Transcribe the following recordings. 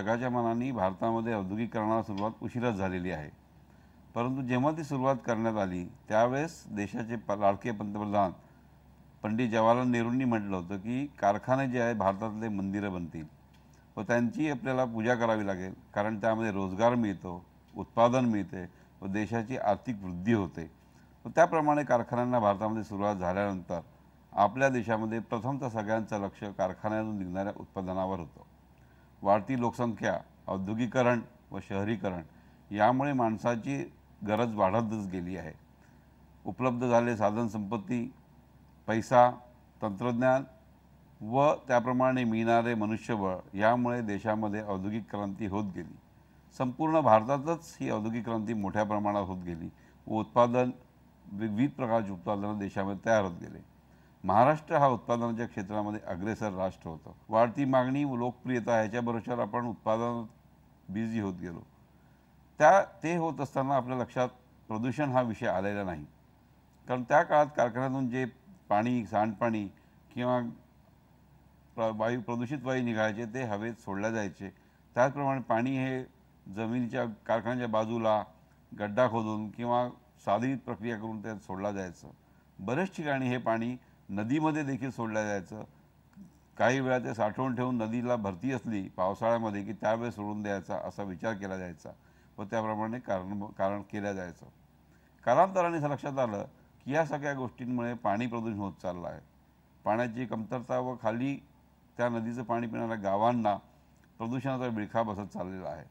जगाच्या मानाने भारतामध्ये औद्योगिकीकरणाला सुरुवात उशिराच झालेली आहे. परंतु जेव्हा ती सुरुवात करण्यात आली त्यावेळेस देशाचे लाडके पंतप्रधान पंडित जवाहरलाल नेहरूंनी म्हटलं होतं की कारखाने जे आहे भारतातले मंदिरं बनतील व त्यांची आपल्याला पूजा करावी लागेल, कारण त्यामध्ये रोजगार मिळतो, उत्पादन मिळते व देशाची आर्थिक वृद्धी होते. व त्याप्रमाणे कारखान्यांना भारतामध्ये सुरुवात झाल्यानंतर आपल्या देशामध्ये प्रथमतः सगळ्यांचं लक्ष कारखान्यातून निघणाऱ्या उत्पादनावर होतं. वाढती लोकसंख्या, औद्योगिकरण व शहरीकरण यामुळे माणसाची गरज वाढतच गेली आहे. उपलब्ध झाले साधनसंपत्ती, पैसा, तंत्रज्ञान व त्याप्रमाणे मिळणारे मनुष्यबळ यामुळे देशामध्ये औद्योगिक क्रांती होत गेली. संपूर्ण भारतातच ही औद्योगिक क्रांती मोठ्या प्रमाणात होत गेली व उत्पादन विविध प्रकारचे उत्पादनं देशामध्ये तयार होत गेले. महाराष्ट्र हा उत्पादनाच्या क्षेत्रामध्ये अग्रेसर राष्ट्र होतं. वाढती मागणी व लोकप्रियता ह्याच्याबरोबर आपण उत्पादनात बिझी होत गेलो. ते होत असताना आपल्या लक्षात प्रदूषण हा विषय आलेला नाही, कारण त्या काळात कारखान्यातून जे पाणी, सांडपाणी किंवा प्रदूषित वायू निघायचे ते हवेत सोडल्या जायचे. त्याचप्रमाणे पाणी हे जमिनीच्या कारखान्याच्या बाजूला गड्डा खोदून किंवा साधी प्रक्रिया करून त्यात सोडलं जायचं. बरेच ठिकाणी हे पाणी नदीमध्ये देखील सोडलं जायचं. काही वेळा ते साठवून ठेवून नदीला भरती असली पावसाळ्यामध्ये की त्यावेळेस सोडून द्यायचा असा विचार केला जायचा व त्याप्रमाणे कारण केलं जायचं. कालांतराने असं लक्षात आलं की या सगळ्या गोष्टींमुळे पाणी प्रदूषण होत चाललं आहे. पाण्याची कमतरता व खाली त्या नदीचं पाणी पिणाऱ्या गावांना प्रदूषणाचा विळखा बसत चाललेला आहे.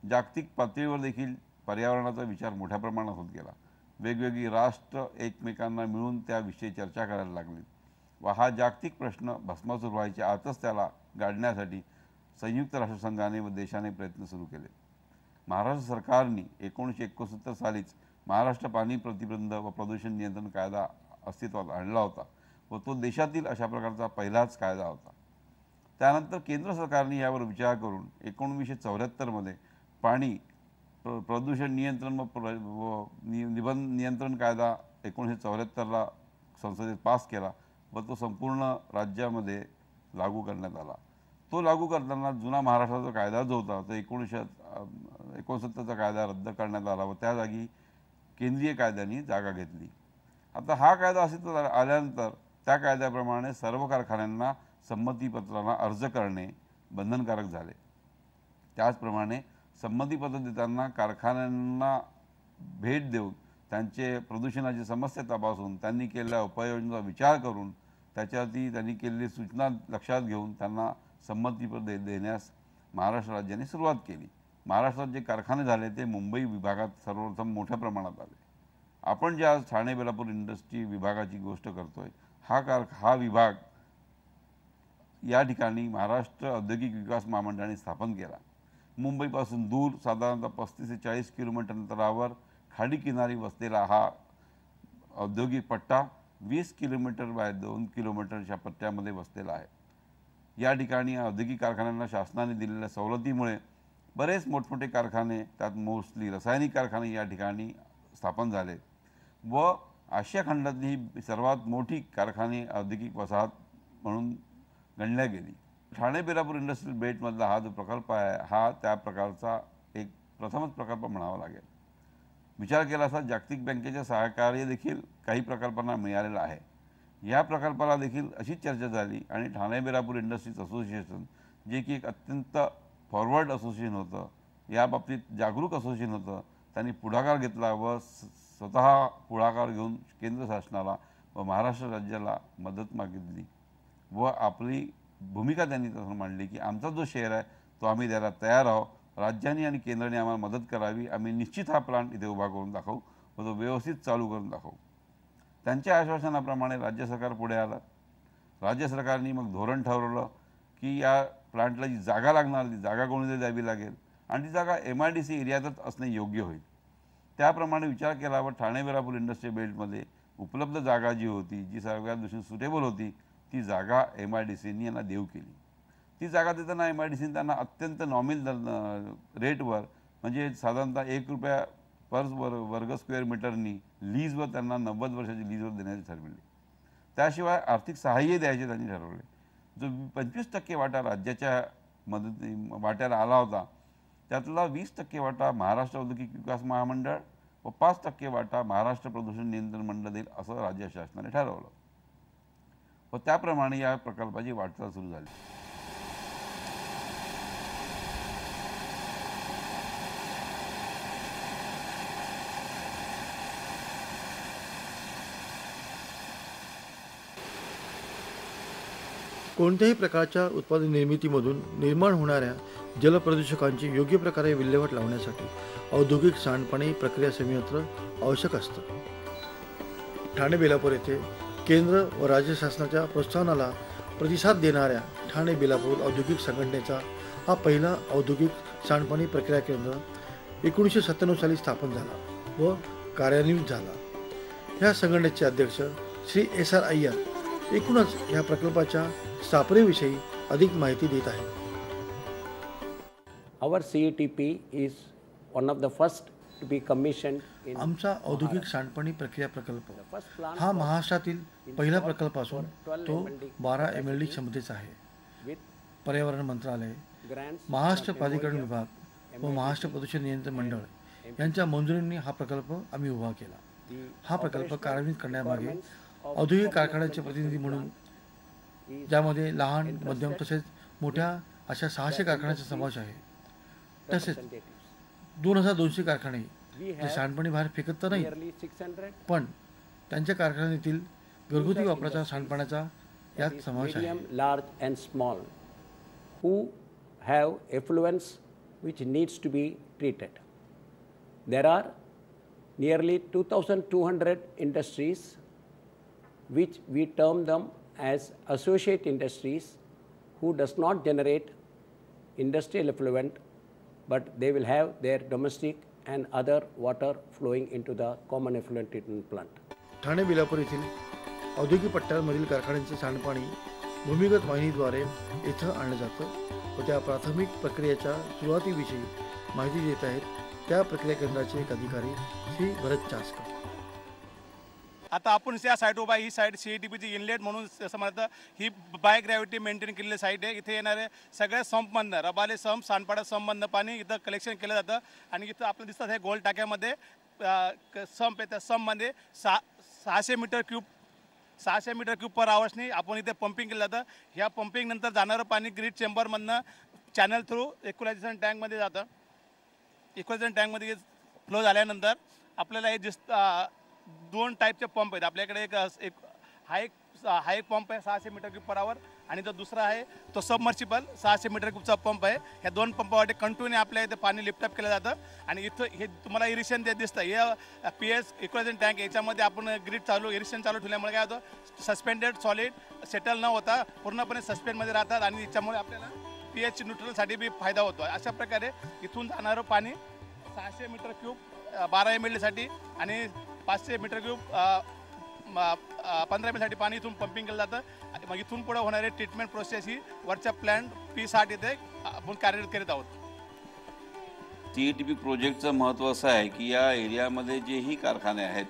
जागतिक पातळीवर देखील पर्यावरणाचा विचार मोठ्या प्रमाणात होत गेला. वेगवेगळी राष्ट्र एकमेकांना मिळून त्याविषयी चर्चा करायला लागली व हा जागतिक प्रश्न भस्मासूर व्हायच्या आतच त्याला गाडण्यासाठी संयुक्त राष्ट्रसंघाने व देशाने प्रयत्न सुरू केले. महाराष्ट्र सरकारने 1969 सालीच महाराष्ट्र पाणी प्रतिबंध व प्रदूषण नियंत्रण कायदा अस्तित्वात आणला होता व तो देशातील अशा प्रकारचा पहिलाच कायदा होता. त्यानंतर केंद्र सरकारने यावर विचार करून 1974 पाणी प्रदूषण नियंत्रण व निबंध नियंत्रण कायदा 1974 संसदेत पास केला व तो संपूर्ण राज्यामध्ये लागू करण्यात आला. तो लागू करताना जुना महाराष्ट्राचा कायदा जो होता तो 1969चा कायदा रद्द करण्यात आला व त्या जागी केंद्रीय कायद्याने जागा घेतली. आता हा कायदा अस्तित्वात आल्यानंतर त्या कायद्याप्रमाणे सर्व कारखान्यांना संमतीपत्राला अर्ज करणे बंधनकारक झाले. त्याचप्रमाणे संमतीपत्र देताना कारखान्यांना भेट देऊन त्यांचे प्रदूषणाची समस्या तपासून त्यांनी केलेल्या उपाययोजनांचा विचार करून त्याच्यावरती त्यांनी केलेली सूचना लक्षात घेऊन त्यांना संमतीपत्र देण्यास महाराष्ट्र राज्याने सुरुवात केली. महाराष्ट्रात जे कारखाने झाले ते मुंबई विभागात सर्वप्रथम मोठ्या प्रमाणात आले. आपण जे आज ठाणे बेलापूर इंडस्ट्री विभागाची गोष्ट करतोय हा विभाग या ठिकाणी महाराष्ट्र औद्योगिक विकास महामंडळाने स्थापन केला. मुंबईपासून दूर साधारणतः 35 ते 40 किलोमीटर अंतरावर खाडीकिनारी वसलेला हा औद्योगिक पट्टा 20 किलोमीटर बाय 2 किलोमीटरच्या पट्ट्यामध्ये वसलेला आहे. या ठिकाणी औद्योगिक कारखान्यांना शासनाने दिलेल्या सवलतीमुळे बरेच मोठमोठे कारखाने, त्यात मोस्टली रासायनिक कारखाने या ठिकाणी स्थापन झाले व आशिया खंडातली ही सर्वात मोठी कारखाने औद्योगिक वसाहत म्हणून गणल्या गेली. ठाणे बेलापूर इंडस्ट्रियल बेल्टमधला हा जो प्रकल्प आहे हा त्या प्रकारचा एक प्रथमच प्रकल्प म्हणावा लागेल. विचार केला असता जागतिक बँकेचे सहकार्य देखील काही प्रकल्पांना मिळालेलं आहे. या प्रकल्पाला देखील अशीच चर्चा झाली आणि ठाणे बेलापूर इंडस्ट्रीज असोसिएशन जे की एक अत्यंत फॉरवर्ड असोसिएशन होतं, या बाबतीत जागरूक असोसिएशन होतं, त्यांनी पुढाकार घेतला व स्वतः पुढाकार घेऊन केंद्र शासनाला व महाराष्ट्र राज्याला मदत मागितली व आपली भूमिका त्यांनी तसं मांडली की आमचा जो शेअर आहे तो आम्ही द्यायला तयार आहोत. राज्यांनी आणि केंद्राने आम्हाला मदत करावी. आम्ही निश्चित हा प्लांट इथे उभा करून दाखवू व तो व्यवस्थित चालू करून दाखवू. त्यांच्या आश्वासनाप्रमाणे राज्य सरकार पुढे आलं. राज्य सरकारने मग धोरण ठरवलं की या प्लांटला जी जागा लागणार ती जागा कोणीतरी द्यावी लागेल आणि ती जागा MIDC एरियातच असणे योग्य होईल. त्याप्रमाणे विचार केला व ठाणे बेलापूर इंडस्ट्रियल बेल्टमध्ये उपलब्ध जागा जी होती, जी सगळ्या दृष्टीने सुटेबल होती, ती जागा MIDCने यांना देऊ केली. ती जागा देताना MIDCने त्यांना अत्यंत नॉमिनल रेटवर म्हणजे साधारणतः ₹1 पर वर्ग स्क्वेअर मीटरनी लीजवर त्यांना 90 वर्षाची लीजवर देण्याचे ठरविले. त्याशिवाय आर्थिक सहाय्य द्यायचे त्यांनी ठरवले. जो 25% वाटा राज्याच्या वाट्याला आला होता, त्यातला 20% वाटा महाराष्ट्र औद्योगिक विकास महामंडळ व 5% वाटा महाराष्ट्र प्रदूषण नियंत्रण मंडळ देईल असं राज्य शासनाने ठरवलं व त्याप्रमाणे या प्रकल्पाची वाटचाल सुरू झाली. कोणत्याही प्रकारच्या उत्पादन निर्मितीमधून निर्माण होणाऱ्या जलप्रदूषकांची योग्य प्रकारे विल्हेवाट लावण्यासाठी औद्योगिक सांडपाणी प्रक्रिया संयंत्र आवश्यक असतं. ठाणे बेलापूर येथे केंद्र व राज्य शासनाच्या प्रोत्साहनाला प्रतिसाद देणाऱ्या ठाणे बेलापूर औद्योगिक संघटनेचा हा पहिला औद्योगिक सांडपाणी प्रक्रिया केंद्र 1997 साली स्थापन झाला व कार्यान्वित झाला. ह्या संघटनेचे अध्यक्ष श्री SR अय्यर एकूणच या प्रकल्पाच्या स्थापनेविषयी अधिक माहिती देत आहेत. Our CETP is one of the first to be commissioned in आमचा औद्योगिक सांडपाणी प्रक्रिया प्रकल्प first plant हा महाराष्ट्रातील पहिला प्रकल्प असून तो 12 MLD क्षमतेचा आहे. with पर्यावरण मंत्रालय, grants महाराष्ट्र प्राधिकरण विभाग व महाराष्ट्र प्रदूषण नियंत्रण मंडळ यांच्या मंजुरीने हा प्रकल्प आम्ही उभा केला. हा प्रकल्प कार्यान्वित करण्यामागे औद्योगिक कारखान्याचे प्रतिनिधी म्हणून, ज्यामध्ये लहान, मध्यम तसेच मोठ्या अशा 600 कारखान्याचा समावेश आहे, तसेच 2200 कारखाने जे सांडपाणी बाहेर फेकत तर नाही, nearly 600 पण त्यांच्या कारखान्यातील घरगुती वापराच्या सांडपाण्याचा यात समावेश आहे. medium, large and small who have effluents which needs to be treated. There are nearly 2200 industries which we term them as associate industries who does not generate industrial effluent, but they will have their domestic and other water flowing into the common effluent treatment plant. Thane Belapur येथील औद्योगिक पट्ट्यांमधील कारखान्यांचे सांडपाणी भूमिगत वाहिनीद्वारे इथं आणलं जातं व त्या प्राथमिक प्रक्रियेच्या सुरुवातीविषयी माहिती देत आहेत त्या प्रक्रिया केंद्राचे एक अधिकारी श्री भरत चासकर. आता आपण या साईट उभा, ही साईट CETPची इनलेट म्हणून समजतं. ही बायोग्रॅव्हिटी मेंटेन केलेली साईट आहे. इथे येणारे सगळे संपमधनं, रबाले संप, सांडपाडा संपमधनं पाणी इथं कलेक्शन केलं जातं आणि इथं आपलं दिसतं हे गोल टाक्यामध्ये संप आहे. त्या संपमध्ये 600 मीटर क्यूब पर आवर्सनी आपण इथे पंपिंग केलं जातं. ह्या पंपिंग नंतर जाणारं पाणी ग्रीड चेंबरमधनं चॅनल थ्रू इक्वलायझेशन टँकमध्ये जातं. इक्वलायझेशन टँकमध्ये फ्लो झाल्यानंतर आपल्याला हे दोन टाईपचे पंप आहेत आपल्याकडे. एक हा एक पंप आहे 600 मीटर क्यूब पर आवर आणि जो दुसरा आहे तो सबमर्सिबल 600 मीटर क्यूबचा पंप आहे. ह्या दोन पंपासाठी कंटिन्यू आपल्या इथे पाणी लिफ्टअप केलं जातं आणि इथं हे तुम्हाला इरिगेशन ते दिसतं. हे PS इक्वलायझेशन टँक, याच्यामध्ये आपण ग्रीड इरिगेशन चालू ठेवल्यामुळे काय होतं, सस्पेंडेड सॉलिड सेटल न होता पूर्णपणे सस्पेंडमध्ये राहतात आणि याच्यामुळे आपल्याला pH न्यूट्रलसाठी बी फायदा होतो. अशा प्रकारे इथून जाणारं पाणी 600 मीटर क्यूब 12 MLDसाठी आणि 500 मीटर क्यूब 15 MLसाठी पाणी इथून पंपिंग केलं जातं. मग इथून पुढे होणारे ट्रीटमेंट प्रोसेस ही वरच्या प्लॅन्ट P60 इथे आपण कार्यरत करीत आहोत. CETP प्रोजेक्टचं महत्त्व असं आहे की या एरियामध्ये जेही कारखाने आहेत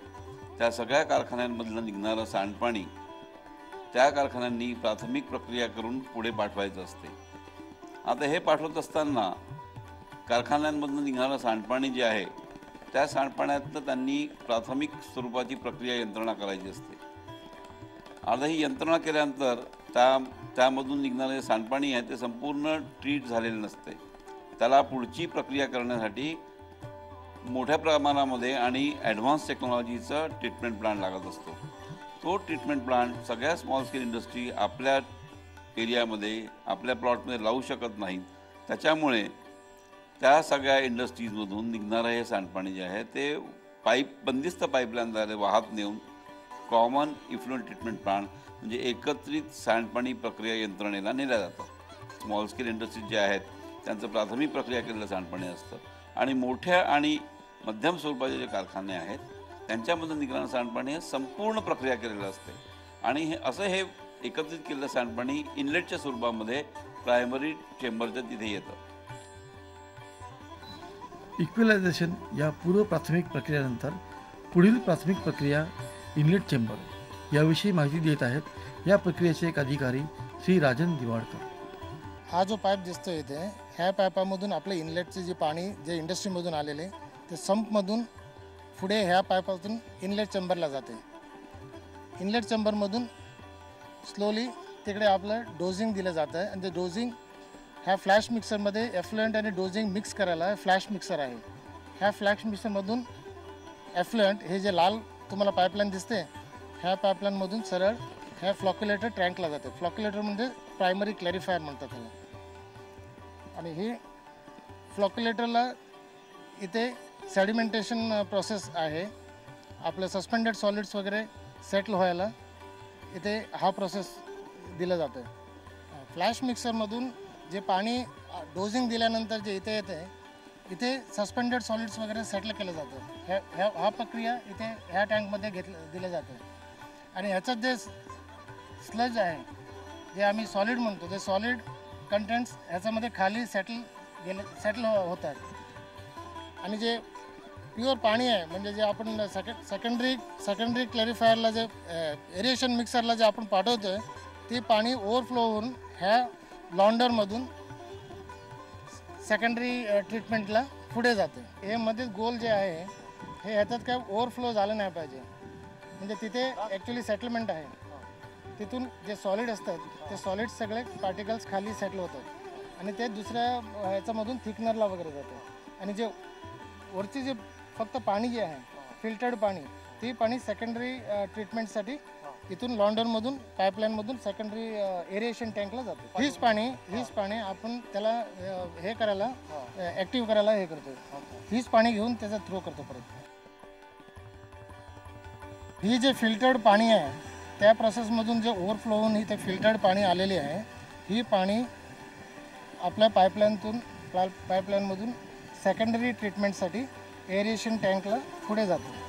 त्या सगळ्या कारखान्यांमधलं निघणारं सांडपाणी त्या कारखान्यांनी प्राथमिक प्रक्रिया करून पुढे पाठवायचं असते. आता हे पाठवत असताना कारखान्यांमधून निघणारं सांडपाणी जे आहे त्या सांडपाण्यातनं त्यांनी प्राथमिक स्वरूपाची प्रक्रिया यंत्रणा करायची असते. आता ही यंत्रणा केल्यानंतर त्यामधून निघणारे सांडपाणी आहे ते संपूर्ण ट्रीट झालेलं नसते. त्याला पुढची प्रक्रिया करण्यासाठी मोठ्या प्रमाणामध्ये आणि ॲडव्हान्स टेक्नॉलॉजीचा ट्रीटमेंट प्लांट लागत असतो. तो ट्रीटमेंट प्लांट सगळ्या स्मॉल स्केल इंडस्ट्री आपल्या एरियामध्ये आपल्या प्लॉटमध्ये लावू शकत नाहीत. त्याच्यामुळे त्या सगळ्या इंडस्ट्रीजमधून निघणारं हे सांडपाणी जे आहे ते बंदिस्त पाईपलाईनद्वारे वाहत नेऊन कॉमन इफ्लुएंट ट्रीटमेंट प्लांट म्हणजे एकत्रित सांडपाणी प्रक्रिया यंत्रणेला नेल्या जातं. स्मॉल स्केल इंडस्ट्रीज जे आहेत त्यांचं प्राथमिक प्रक्रिया केलेलं सांडपाणी असतं आणि मोठ्या आणि मध्यम स्वरूपाचे जे कारखाने आहेत त्यांच्यामधून निघणारं सांडपाणी हे संपूर्ण प्रक्रिया केलेलं असते आणि हे एकत्रित केलेलं सांडपाणी इनलेटच्या स्वरूपामध्ये प्रायमरी चेंबरच्या तिथे येतं. इक्विलायझेशन या पूर्व प्राथमिक प्रक्रियेनंतर पुढील प्राथमिक प्रक्रिया इनलेट चेंबर याविषयी माहिती देत आहेत या प्रक्रियेचे एक अधिकारी श्री राजन दिवाडकर. हा जो पाईप दिसतो इथे, ह्या पाईपामधून आपलं इनलेटचे जे पाणी जे इंडस्ट्रीमधून आलेले ते संपमधून पुढे ह्या पाईपातून इनलेट चेंबरला जाते. इनलेट चेंबरमधून स्लोली तिकडे आपलं डोजिंग दिलं जातं आणि ते डोजिंग ह्या फ्लॅश मिक्सरमध्ये एफ्लुएंट आणि डोजिंग मिक्स करायला फ्लॅश मिक्सर आहे. ह्या फ्लॅश मिक्सरमधून एफ्लुएंट हे जे लाल तुम्हाला पाईपलाईन दिसते, ह्या पाईपलाईनमधून सरळ ह्या फ्लॉक्युलेटर टँकला जाते. फ्लॉक्युलेटर म्हणजे प्रायमरी क्लॅरिफायर म्हणतात त्याला. आणि ही फ्लॉक्युलेटरला इथे सेडिमेंटेशन प्रोसेस आहे. आपलं सस्पेंडेड सॉलिड्स वगैरे सेटल व्हायला इथे हा प्रोसेस दिलं जातं. फ्लॅश मिक्सरमधून जे पाणी डोजिंग दिल्यानंतर जे इथे येते, इथे सस्पेंडेड सॉलिड्स वगैरे सेटल केलं जातं. हा प्रक्रिया इथे ह्या टँकमध्ये दिलं जातं. आणि ह्याच्यात जे स्लज आहे, जे आम्ही सॉलिड म्हणतो, ते सॉलिड कंटेंट्स ह्याच्यामध्ये खाली सेटल होतात. आणि जे प्युअर पाणी आहे, म्हणजे जे आपण सेकंडरी क्लॅरिफायरला जे एरिएशन मिक्सरला जे आपण पाठवतो आहे, ते पाणी ओव्हरफ्लो होऊन ह्या लॉन्डरमधून सेकंडरी ट्रीटमेंटला पुढे जाते. हे मध्ये गोल जे आहे हे ह्याच्यात काय ओव्हरफ्लो झालं नाही पाहिजे. म्हणजे तिथे ॲक्च्युली सेटलमेंट आहे. तिथून जे सॉलिड असतात ते सॉलिड सगळे पार्टिकल्स खाली सेटल होतात आणि ते दुसऱ्या ह्याच्यामधून थिकनरला वगैरे जातात. आणि जे वरची जे फक्त पाणी जे आहे फिल्टर्ड पाणी, ते पाणी सेकंडरी ट्रीटमेंटसाठी इथून लॉन्डरमधून पाईपलाईनमधून सेकंडरी एरिएशन टँकला जातं. हीच पाणी आपण त्याला हे करायला ॲक्टिव्ह करायला हे करतो. हीच पाणी घेऊन त्याचा थ्रो करतो परत. ही जे फिल्टर्ड पाणी आहे त्या प्रोसेसमधून जे ओव्हरफ्लो होऊन इथे फिल्टर्ड पाणी आलेली आहे, ही पाणी आपल्या पाईपलाईनमधून सेकंडरी ट्रीटमेंटसाठी एरिएशन टँकला पुढे जातं.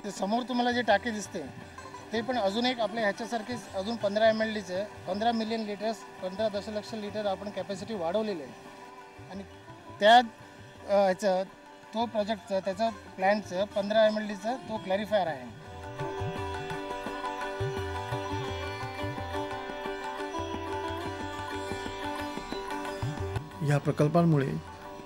ते समोर तुम्हाला जे टाकी दिसते ते पण अजून एक आपल्या ह्याच्यासारखीच अजून 15 mLचं 15 मिलियन लिटर्स 15 दशलक्ष लिटर आपण कॅपॅसिटी वाढवलेली आहे. आणि त्या ह्याचं तो प्रोजेक्टचं त्याचं प्लॅनचं 15 mLचं तो क्लॅरिफायर आहे. या प्रकल्पांमुळे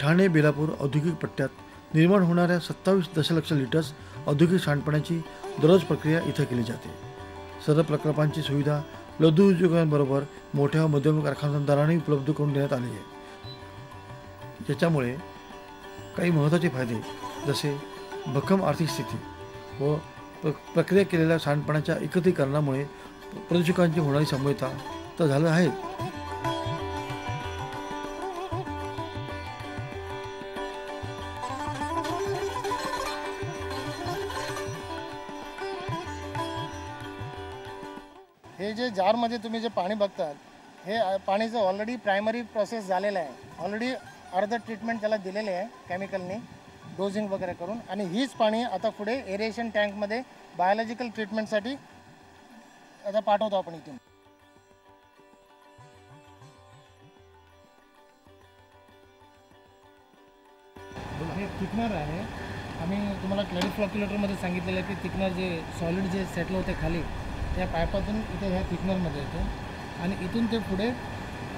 ठाणे बेलापूर औद्योगिक पट्ट्यात निर्माण होणाऱ्या 27 दशलक्ष लिटर्स औद्योगिक सांडपाण्याची दररोज प्रक्रिया इथं केली जाते. सर्व प्रकल्पांची सुविधा लघु उद्योगांबरोबर मोठ्या व मध्यम कारखानदारांनी उपलब्ध करून देण्यात आली आहे. याच्यामुळे काही महत्त्वाचे फायदे जसे भक्कम आर्थिक स्थिती व प्रक्रिया केलेल्या सांडपाण्याच्या एकत्रीकरणामुळे प्रदूषकांची होणारी संभाव्यता तर झालं आहे. हे जे जारमध्ये तुम्ही जे पाणी बघतात, हे पाणीचं ऑलरेडी प्रायमरी प्रोसेस झालेलं आहे. ऑलरेडी अर्ध ट्रीटमेंट त्याला दिलेले आहे केमिकलने डोजिंग वगैरे करून. आणि हीच पाणी आता पुढे एरिएशन टँकमध्ये बायोलॉजिकल ट्रीटमेंटसाठी आता पाठवतो आपण इथून. हे थिकनर आहे. आम्ही तुम्हाला फ्लॉक्युलेटरमध्ये सांगितलेलं आहे की थिकनर जे सॉलिड जे सेटल होते खाली त्या पाईपातून इथे ह्या थिकनरमध्ये येतं आणि इथून ते पुढे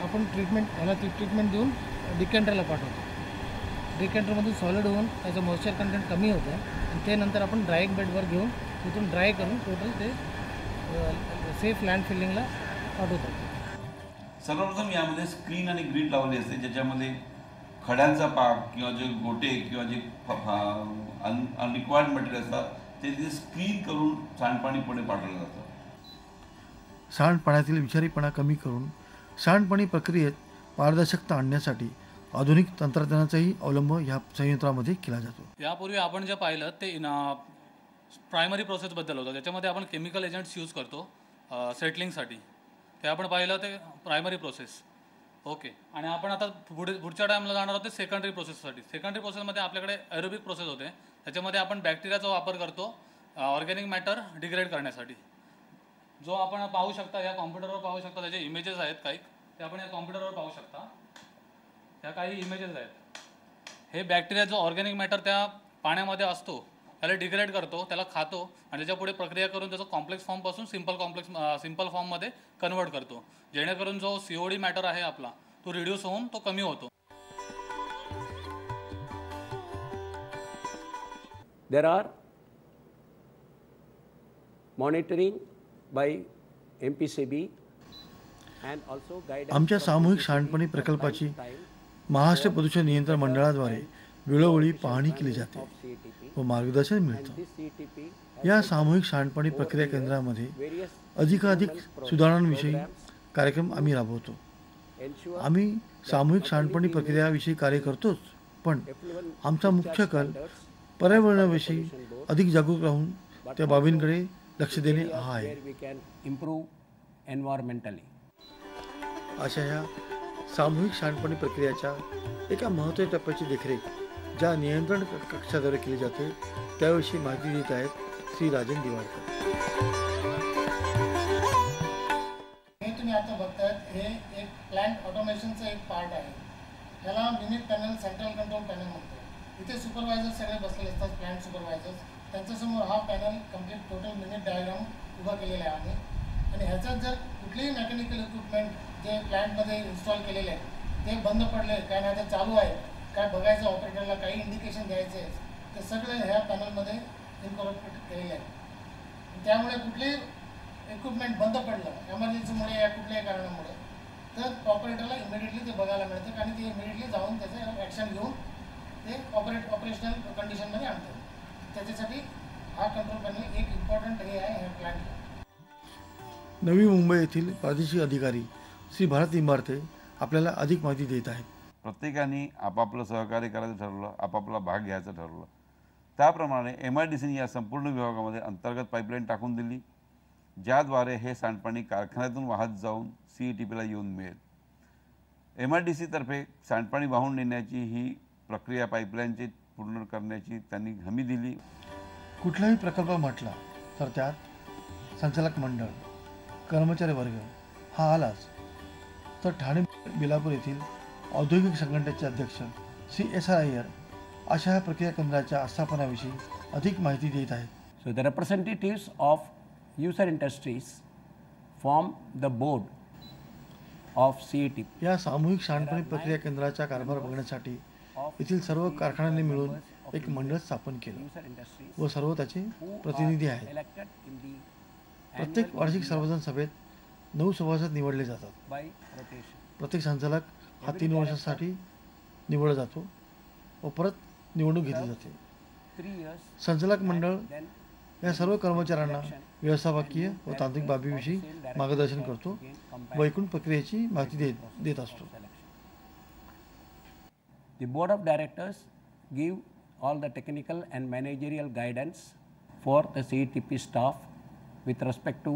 आपण ह्याला ट्रीटमेंट देऊन डिकॅन्टरला पाठवतो. डिकॅन्टरमधून सॉलिड होऊन त्याचं मॉइश्चर कंटेंट कमी होतं आणि ते नंतर आपण ड्रायिंग बेडवर घेऊन तिथून ड्राय करून टोटल ते सेफ लँड फिलिंगला पाठवतो. सर्वप्रथम यामध्ये स्क्रीन आणि ग्रीड लावली असते, ज्याच्यामध्ये खड्यांचा पाक किंवा जे गोटे किंवा जे अनरिक्वायर्ड मटेरियल असतात ते तिथे स्क्रीन करून सांडपाणी पुढे पाठवलं जातं. सांडपाण्यातील विषारीपणा कमी करून सांडपाणी प्रक्रियेत पारदर्शकता आणण्यासाठी आधुनिक तंत्रज्ञानाचाही अवलंब ह्या संयंत्रामध्ये केला जातो. यापूर्वी आपण जे पाहिलं ते प्रायमरी प्रोसेसबद्दल होतं, त्याच्यामध्ये आपण केमिकल एजंट्स यूज करतो सेटलिंगसाठी. ते आपण पाहिलं ते प्रायमरी प्रोसेस. ओके. आणि आपण आता पुढच्या टाईमला जाणार आहोत ते सेकंडरी प्रोसेससाठी. सेकंडरी प्रोसेसमध्ये आपल्याकडे एरोबिक प्रोसेस होते, त्याच्यामध्ये आपण बॅक्टेरियाचा वापर करतो ऑर्गॅनिक मॅटर डिग्रेड करण्यासाठी. जो आपण पाहू शकता या कॉम्प्युटरवर पाहू शकता, त्याचे इमेजेस आहेत काही, ते आपण या कॉम्प्युटरवर पाहू शकता. ह्या काही इमेजेस आहेत. हे बॅक्टेरिया जो ऑर्गॅनिक मॅटर त्या पाण्यामध्ये असतो त्याला डिग्रेड करतो, त्याला खातो आणि त्याच्या पुढे प्रक्रिया करून त्याचं कॉम्प्लेक्स फॉर्मपासून सिंपल फॉर्ममध्ये कन्वर्ट करतो, जेणेकरून जो COD मॅटर आहे आपला तो रिड्यूस होऊन तो कमी होतो. There are monitoring by MPCB and also guidance. आमच्या सामूहिक सांडपाणी प्रकल्पाची महाराष्ट्र प्रदूषण नियंत्रण मंडळाद्वारे वेळोवेळी पाहणी केली जाते व मार्गदर्शन मिळतं. या सामूहिक सांडपाणी प्रक्रिया केंद्रामध्ये अधिकाधिक सुधारणांविषयी कार्यक्रम आम्ही राबवतो. आम्ही सामूहिक सांडपाणी प्रक्रियाविषयी कार्य करतोच, पण आमचा मुख्य कल पर्यावरणाविषयी अधिक जागरूक राहून त्या बाबींकडे लक्ष देणे हा आहे. अशा ह्या सामूहिक सांडपाणी प्रक्रियेच्या एका महत्त्वाच्या टप्प्याची देखरेख ज्या नियंत्रण कक्षाद्वारे केली जाते त्याविषयी माहिती देत आहेत श्री राजन दिवाडकर. हे तुम्ही आता बघतायत हे एक प्लांट ऑटोमेशनचं एक पार्ट आहे. त्याला minute panel, central control panel म्हणतो. इथे सुपरवायझर सगळे बसलेले असतात, प्लांट सुपरवायझर्स. त्यांच्यासमोर हा panel complete total minute diagram उभा केलेला आहे आम्ही. आणि ह्याच्यात जर कुठलेही मेकॅनिकल इक्विपमेंट जे प्लांटमध्ये इन्स्टॉल केलेले आहे ते बंद पडले, काय नाही तर चालू आहे, काय बघायचं ऑपरेटरला, काही इंडिकेशन द्यायचे आहे, ते सगळे ह्या पॅनलमध्ये इन्कॉर्पोरेट केलेले आहे. त्यामुळे कुठलेही इक्विपमेंट बंद पडलं एमर्जन्सीमुळे या कुठल्याही कारणामुळे तर ऑपरेटरला इमिडिएटली ते बघायला मिळतं आणि ते इमिडिएटली जाऊन त्याचं ॲक्शन घेऊन ते ऑपरेशनल कंडिशनमध्ये आणतात. त्याच्यासाठी हा कंट्रोल पॅनल एक इम्पॉर्टंट हे आहे ह्या प्लॅनला. नवी मुंबई येथील प्रादेशिक अधिकारी श्री भारत इमारते आपल्याला अधिक माहिती देत आहेत. प्रत्येकाने आपापलं सहकार्य करायचं ठरवलं, आपापला भाग घ्यायचं ठरवलं. त्याप्रमाणे MIDCने या संपूर्ण विभागामध्ये अंतर्गत पाईपलाईन टाकून दिली, ज्याद्वारे हे सांडपाणी कारखान्यातून वाहत जाऊन CETPला येऊन मिळेल. MIDCतर्फे सांडपाणी वाहून नेण्याची ही प्रक्रिया पाईपलाईनची पूर्ण करण्याची त्यांनी हमी दिली. कुठलाही प्रकल्प म्हटला तर त्यात संचालक मंडळ, कर्मचारी वर्ग हा आलाच. तर ठाणे बेलापूर येथील औद्योगिक संघटनेचे अध्यक्ष श्री SR अय्यर अशा ह्या प्रक्रिया केंद्राच्या आस्थापनाविषयी अधिक माहिती देत आहेत. So the representatives of user industries form the board of CETP. या सामूहिक सांडपाणी प्रक्रिया केंद्राचा कारभार बघण्यासाठी येथील सर्व कारखान्यांनी मिळून एक मंडळ स्थापन केलं व सर्व त्याचे प्रतिनिधी आहेत. प्रत्येक वार्षिक सर्वजण सभेत 9 सभासद निवडले जातात. प्रत्येक संचालक हा 3 वर्षांसाठी निवडला जातो व परत निवडणूक घेतली जाते. संचालक मंडळ या सर्व कर्मचाऱ्यांना व्यवस्थापकीय व तांत्रिक बाबीविषयी मार्गदर्शन करतो व एकूण प्रक्रियेची माहिती देत असतो. The board of directors give all the technical and managerial guidance for the CETP staff with respect to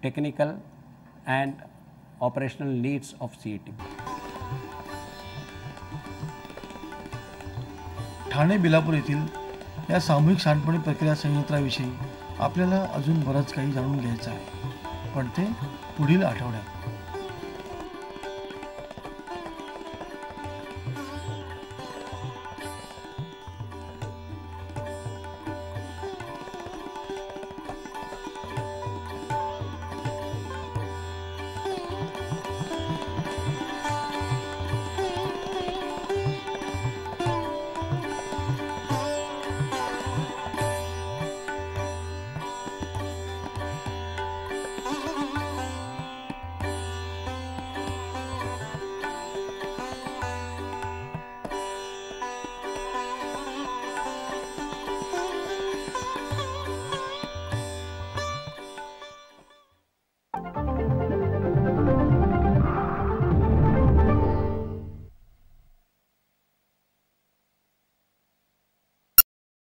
technical and operational needs of CETP. Thane Belapur येथील या सामूहिक सांडपाणी प्रक्रिया संयंत्राविषयी आपल्याला अजून बरंच काही जाणून घ्यायचं आहे, पण ते पुढील आठवड्यात.